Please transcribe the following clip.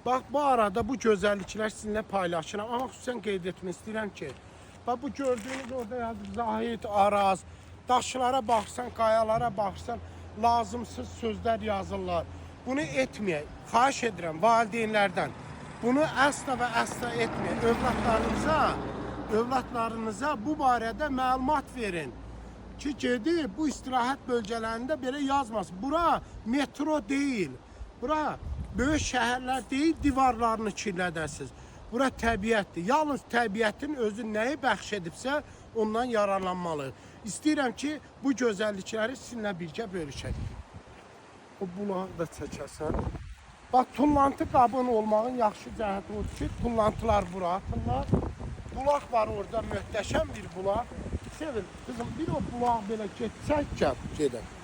Bax, bu arada bu gözəlliklər sizinlə paylaşıram. Amma xüsusən qeyd etmək istəyirəm ki, bax, bu gördüyünüz orada yazır, Zahid Araz, daşlara baxsan, qayalara baxsan, lazımsız sözlər yazırlar. Bunu etməyək. Xahiş edirəm valideynlərdən. Bunu əsla və əsla etməyin. Övladlarınıza bu barədə məlumat verin. Ki, gedib bu istirahət bölgələrində belə yazmasın. Bura metro deyil. Bura böyük şəhərlər deyil, divarlarını kirlədəsiniz. Bura təbiətdir. Yalnız təbiətin özü nəyi bəxş edibsə, ondan yararlanmalı. İstəyirəm ki, bu gözəllikləri sizinlə birgə bölüşək. O bulağı da çəkəsən. Bax, tullantı qabın olmağın yaxşı cəhəti odur ki, tullantılar bura atırlar. Bulaq var orada, möhtəşəm bir bulaq. Sevil, kızım, bir o bulaq belə geçsək gedək.